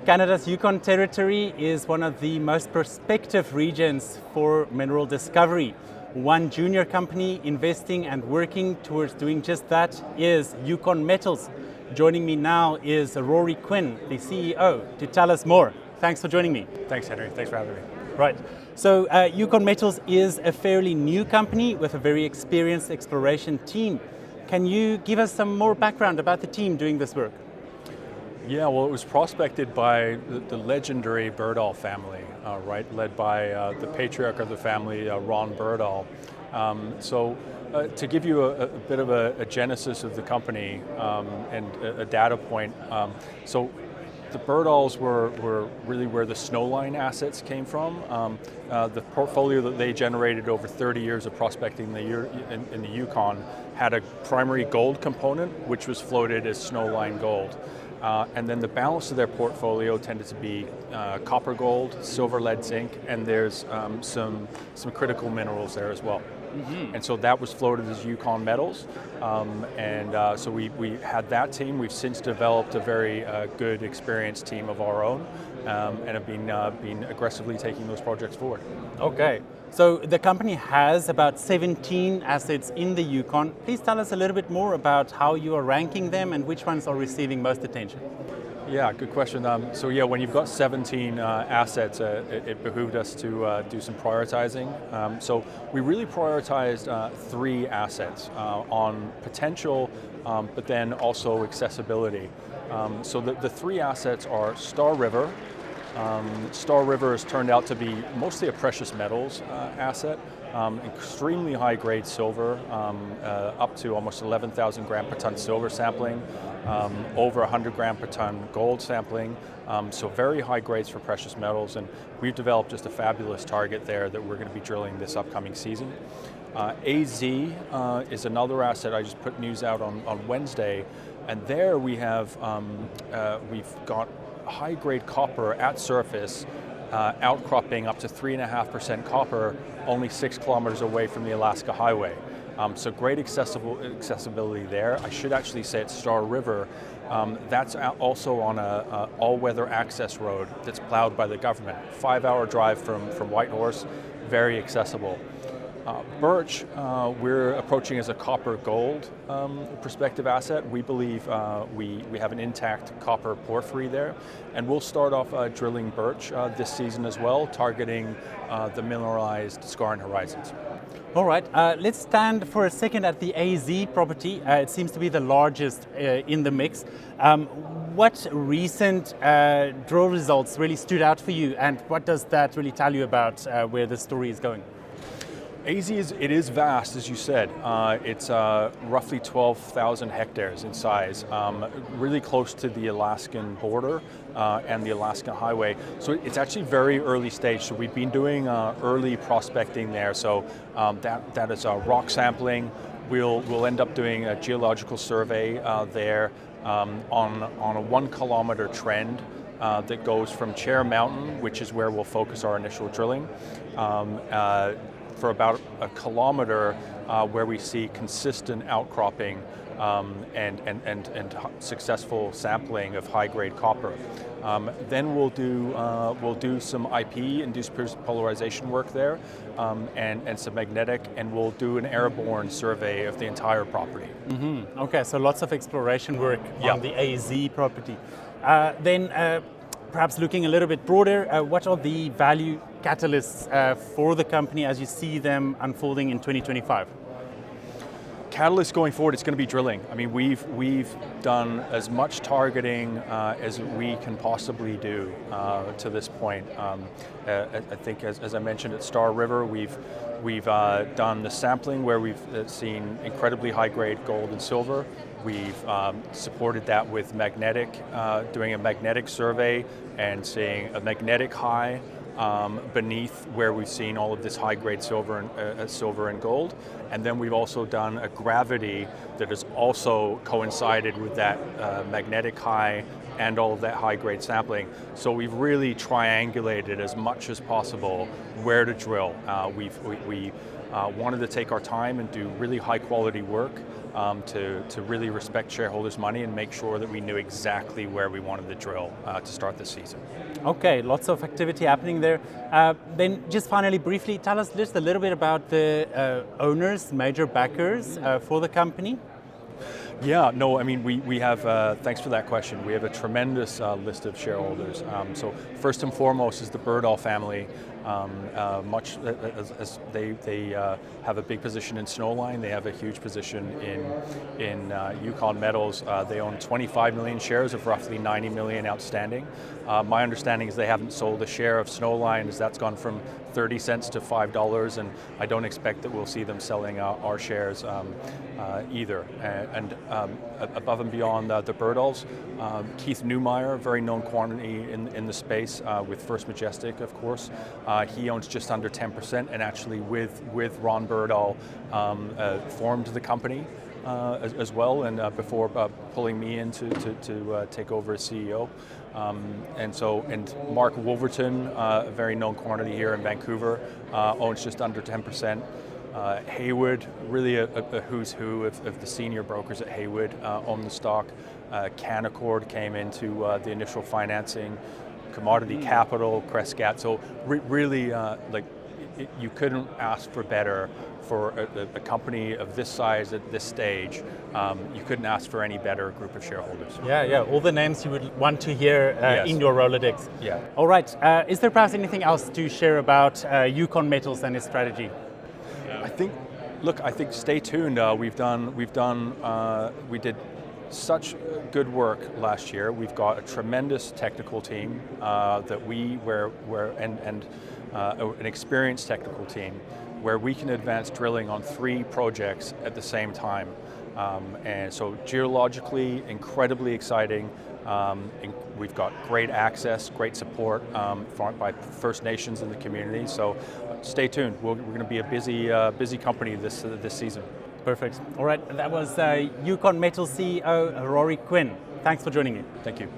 Canada's Yukon territory is one of the most prospective regions for mineral discovery. One junior company investing and working towards doing just that is Yukon Metals. Joining me now is Rory Quinn, the CEO, to tell us more. Thanks for joining me. Thanks, Henry. Thanks for having me. Right. So Yukon Metals is a fairly new company with a very experienced exploration team. Can you give us some more background about the team doing this work? Yeah, well, it was prospected by the legendary Berdahl family, led by the patriarch of the family, Ron Berdahl. To give you a bit of a genesis of the company and a data point, so the Berdahls were really where the Snowline assets came from. The portfolio that they generated over 30 years of prospecting in the Yukon had a primary gold component, which was floated as Snowline gold. And then the balance of their portfolio tended to be copper, gold, silver, lead, zinc, and there's some critical minerals there as well. Mm-hmm. And so that was floated as Yukon Metals. So we had that team. We've since developed a very good, experienced team of our own and have been aggressively taking those projects forward. Okay. So the company has about 17 assets in the Yukon. Please tell us a little bit more about how you are ranking them and which ones are receiving most attention. Yeah, good question. When you've got 17 assets, it behooved us to do some prioritizing. So we really prioritized 3 assets on potential, but then also accessibility. So the 3 assets are Star River. Star River has turned out to be mostly a precious metals asset, extremely high grade silver, up to almost 11,000 gram per ton silver sampling, over 100 gram per ton gold sampling, so very high grades for precious metals, and we've developed just a fabulous target there that we're going to be drilling this upcoming season. AZ is another asset. I just put news out on Wednesday, and there we've got high-grade copper at surface, outcropping up to 3.5% copper, only 6 kilometers away from the Alaska Highway. So great accessibility there. I should actually say it's Star River. That's also on a all-weather access road that's plowed by the government. 5-hour drive from Whitehorse, very accessible. Birch, we're approaching as a copper-gold prospective asset. We believe we have an intact copper porphyry there, and we'll start off drilling Birch this season as well, targeting the mineralized skarn horizons. All right, let's stand for a second at the AZ property. It seems to be the largest in the mix. What recent drill results really stood out for you, and what does that really tell you about where the story is going? AZ is vast, as you said. It's roughly 12,000 hectares in size, really close to the Alaskan border and the Alaskan Highway. So it's actually very early stage. So we've been doing early prospecting there. So that is rock sampling. We'll end up doing a geological survey there on a 1 kilometer trend that goes from Chair Mountain, which is where we'll focus our initial drilling, for about 1 kilometer, where we see consistent outcropping and successful sampling of high-grade copper. Then we'll do some IP, induced polarization work there, and some magnetic, and we'll do an airborne survey of the entire property. Mm-hmm. Okay, so lots of exploration work on the AZ property. Perhaps looking a little bit broader, what are the value catalysts for the company as you see them unfolding in 2025? Catalysts going forward, it's going to be drilling. I mean, we've done as much targeting as we can possibly do to this point. I think, as I mentioned at Star River, we've done the sampling where we've seen incredibly high-grade gold and silver. We've supported that with magnetic, doing a magnetic survey and seeing a magnetic high beneath where we've seen all of this high-grade silver and gold. And then we've also done a gravity that has also coincided with that magnetic high and all of that high-grade sampling. So we've really triangulated as much as possible where to drill. We wanted to take our time and do really high-quality work to really respect shareholders' money and make sure that we knew exactly where we wanted to drill to start the season. Okay, lots of activity happening there. Then just finally, briefly, tell us just a little bit about the owners, major backers for the company. Yeah, no, I mean, we have, thanks for that question, we have a tremendous list of shareholders. So first and foremost is the Birdall family. Much as they have a big position in Snowline, they have a huge position in Yukon Metals. They own 25 million shares of roughly 90 million outstanding. My understanding is they haven't sold a share of Snowline, as that's gone from 30 cents to $5, and I don't expect that we'll see them selling our shares either. And above and beyond the Birdalls, Keith Neumeyer, very known quantity in the space with First Majestic, of course. He owns just under 10%, and actually with Ron Birdall formed the company as well, and before pulling me in to take over as CEO. And Mark Wolverton, a very known quantity here in Vancouver, owns just under 10%. Haywood, really a who's who of the senior brokers at Haywood, own the stock. Canaccord came into the initial financing. Commodity Capital, Crescat. So really, you couldn't ask for better for a company of this size at this stage. You couldn't ask for any better group of shareholders. Yeah, all the names you would want to hear Yes. in your Rolodex. Yeah. All right, is there perhaps anything else to share about Yukon Metals and its strategy? I think stay tuned. We did such good work last year. We've got a tremendous technical team an experienced technical team where we can advance drilling on 3 projects at the same time. And so geologically, incredibly exciting. We've got great access, great support by First Nations in the community. So stay tuned. We're going to be a busy company this season. Perfect. All right, that was Yukon Metals CEO Rory Quinn. Thanks for joining me. Thank you.